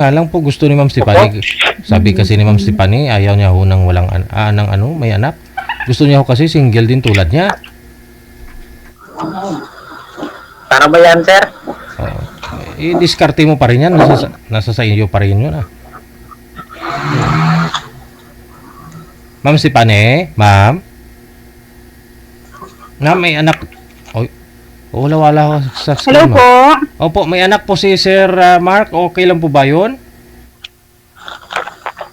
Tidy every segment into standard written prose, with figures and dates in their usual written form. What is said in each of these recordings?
Nga lang po gusto ni Ma'am Stephanie. Sabi kasi ni Ma'am Stephanie, ayaw niya ho ng walang ng ano, may anak. Gusto niya ho kasi single din tulad niya. Para ba yan, sir? Oo. I-diskarte mo pa rin yan. Nasa sa inyo pa rin yun. Ma'am Stephanie, ma'am. Na may anak. Oy. Wala ho sa Hello screen, po. Opo, may anak po si Sir Mark. Okay lang po ba yun?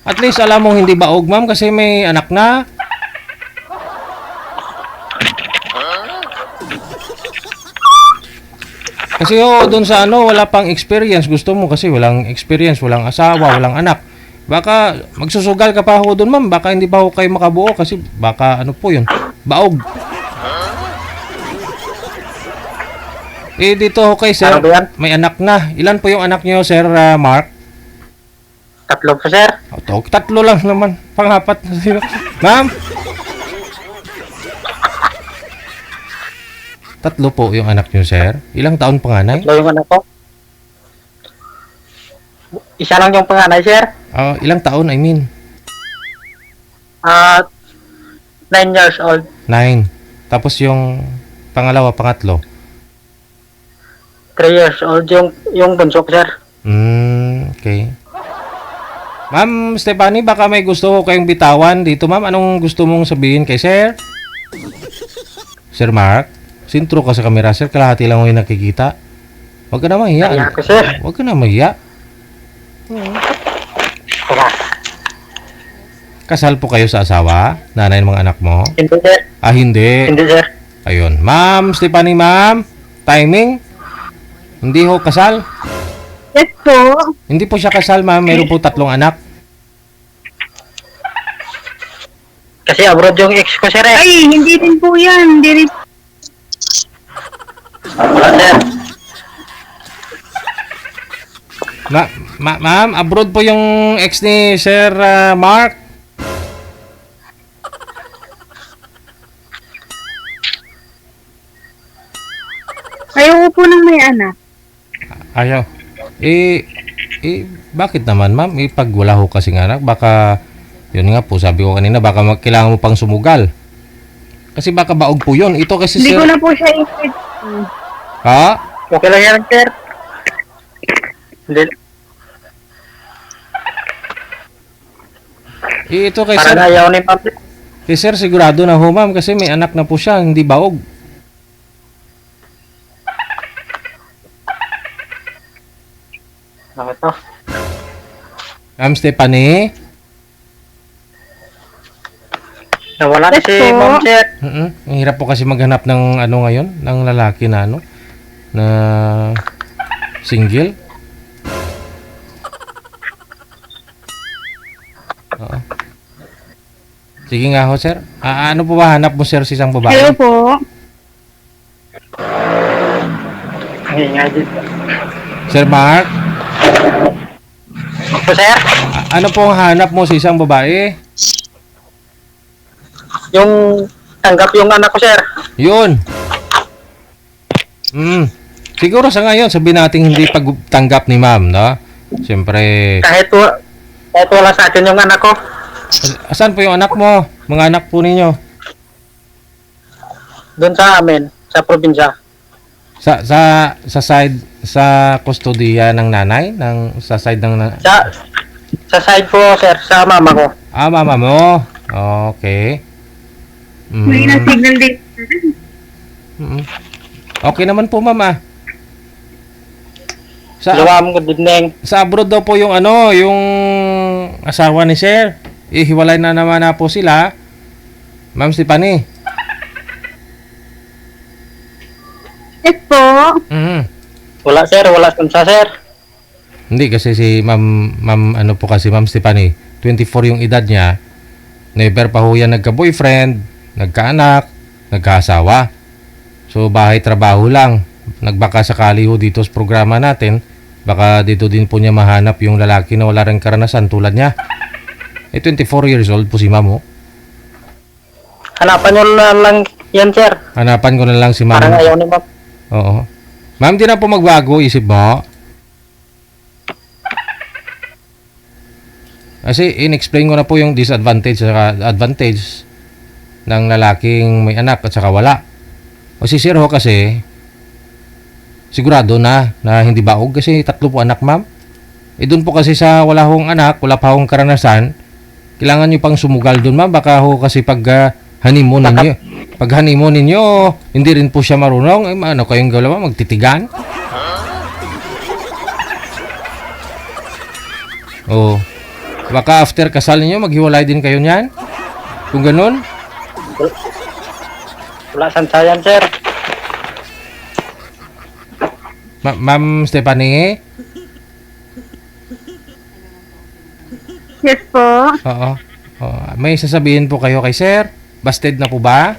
At least alam mong hindi baog, ma'am, kasi may anak na. Kasi doon sa ano, wala pang experience. Gusto mo kasi walang experience, walang asawa, walang anak. Baka magsusugal ka pa ho doon, ma'am. Baka hindi pa ho kayo makabuo kasi baka ano po yun, baog. Dito ho kay Sir, Ano ba yan? may anak na. Ilan po yung anak niyo, Sir Mark? 3 po, sir. Tatlo lang naman. Pang-apat na sila. Ma'am? Tatlo po yung anak niyo, Sir. Ilang taon panganay? 3 yung anak ko. Isa lang yung panganay, sir. Ilang taon, I mean? 9 years old. 9. Tapos yung pangalawa, pangatlo? 3 years old yung bunso ko, sir. Okay. Ma'am Stephanie, baka may gusto ko kayong bitawan dito, ma'am. Anong gusto mong sabihin kay Sir? Sir Mark? Sintro ka sa kamera, Sir. Kalahati lang yung nakikita. Huwag ka na mahiya. Kaya ko, sir. Huwag ka na mahiya. Tara. Kasal po kayo sa asawa? Nanay ng mga anak mo? Hindi, sir. Hindi. Hindi, sir. Ayun. Ma'am Stephanie, ma'am. Timing? Hindi ho kasal? Yes po. Hindi po siya kasal, ma'am. Mayroon po 3 anak. Kasi abroad yung ex ko, sir, eh. Ay, hindi din po yan. Hindi rin. Wala, sir. Ma'am, abroad po yung ex ni Sir Mark. Ayoko po nang may anak. Ayaw. Bakit naman, ma'am? Pag wala ho kasing anak, baka, yun nga po, sabi ko kanina, baka kailangan mo pang sumugal. Kasi baka baog po yun. Ito kasi, Hindi Sir. ko na po siya i-fit. Ha? Okay lang yan, sir. Hindi. Ito kay Parang Sir. ayaw ni ma'am. Kay Sir, sigurado na ho, ma'am, kasi may anak na po siya, hindi baog. Bakit to? Ma'am Stephanie? Nawala na Yes si po. ma'am, sir. Ang hirap po kasi maghanap ng ano ngayon, ng lalaki na ano, na single. Oo. Sige nga ho, Sir. Ano po ba hanap mo, Sir, sa isang babae? Hello po. Ang ingay dito. Sir Mark, So, sir, ano po ang hanap mo sa isang babae? yung tanggap yung anak ko, sir. Yun. Siguro sa ngayon, sabihin natin hindi pagtanggap ni ma'am, no? Siyempre, Kahit wala sa akin yung anak ko. asan po yung anak mo? Mga anak po ninyo? Doon sa amin, sa probinsya. Sa side, sa kustodiya ng nanay? Sa side ng Sa side po, sir, sa mama ko. mama mo? Okay. May na-signal din. Okay naman po, ma'am, Luwam, good evening. Sa abroad daw po yung ano, yung asawa ni Sir. Hiwalay na naman na po sila. Ma'am Stephanie. Yes po. Wala, sir, wala sa sir. Hindi kasi si ma'am ano po kasi Ma'am Stephanie, 24 yung edad niya. Never pa ho yan nagka-boyfriend, nagkaanak, nagkaasawa. So bahay trabaho lang. Nagbaka sakali ho dito sa programa natin, baka dito din po niya mahanap yung lalaki na wala ring karanasan tulad niya. 24 years old po si ma'am ho. Hanapan nyo na lang yan, sir. Hanapan ko na lang si ma'am. Parang ayaw ni ma'am. Oo. Ma'am, di na po magbago isip mo. Kasi in-explain ko na po yung disadvantage at advantage ng lalaking may anak at saka wala. O si Sir ho kasi, sigurado na hindi baog kasi 3 po anak, ma'am. Eh doon po kasi sa wala hong anak, wala pa hong karanasan, kailangan nyo pang sumugal doon, ma'am. Baka ho kasi pag honeymoon ninyo, hindi rin po siya marunong. Eh, ano kayong galaw, magtitigan? Oh. Baka after kasal niyo maghiwalay din kayo niyan? Kung ganun? Wala sansayan, sir. Ma'am Stephanie? Yes po. Oo. Oo. May sasabihin po kayo kay Sir? Busted na po ba?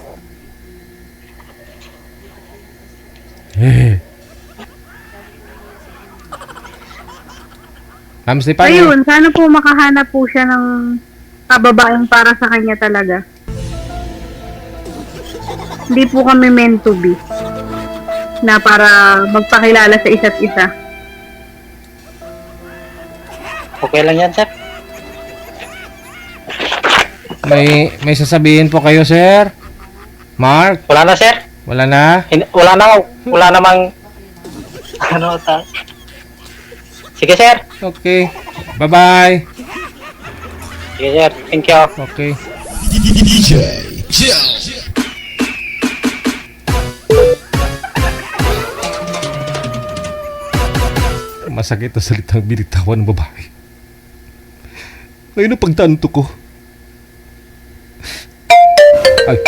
Ma'am Stephanie? Ayun, sana po makahanap po siya ng kababaeng para sa kanya talaga. Hindi po kami meant to be. Na para magpakilala sa isa't isa. Okay lang yan, sir. May sasabihin po kayo, Sir? Mark? Wala na, sir. Wala na? Wala namang ano ta. Sige, sir. Okay. Bye-bye. Sige, sir. Thank you. Okay. DJ Joe. Masakit na salitang binitawan ng babae. Ngayon ang pagtanto ko. Ay,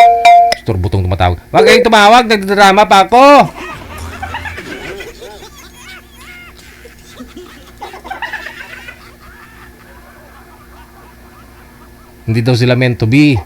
store butong tumatawag. Huwag kayong tumawag, nagdrama pa ako. Hindi daw sila meant to be.